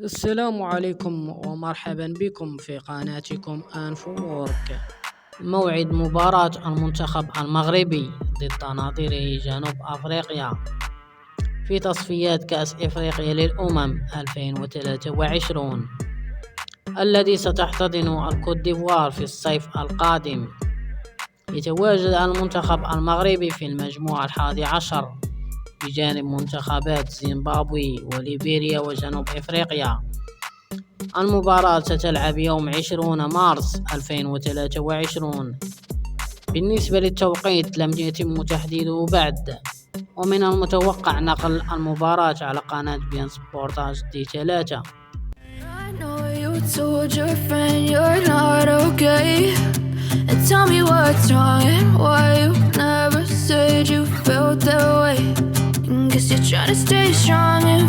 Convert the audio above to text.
السلام عليكم ومرحبا بكم في قناتكم أنفورك. موعد مباراة المنتخب المغربي ضد نظيره جنوب أفريقيا في تصفيات كأس إفريقيا للأمم 2023 الذي ستحتضن الكوت ديفوار في الصيف القادم. يتواجد المنتخب المغربي في المجموعة 11 بجانب منتخبات زيمبابوي وليبيريا وجنوب إفريقيا. المباراة ستلعب يوم 20 مارس 2023. بالنسبة للتوقيت لم يتم تحديده بعد، ومن المتوقع نقل المباراة على قناة بين سبورتاج دي 3. Tell me what's wrong and why you never said you felt that way. Guess you're trying to stay strong and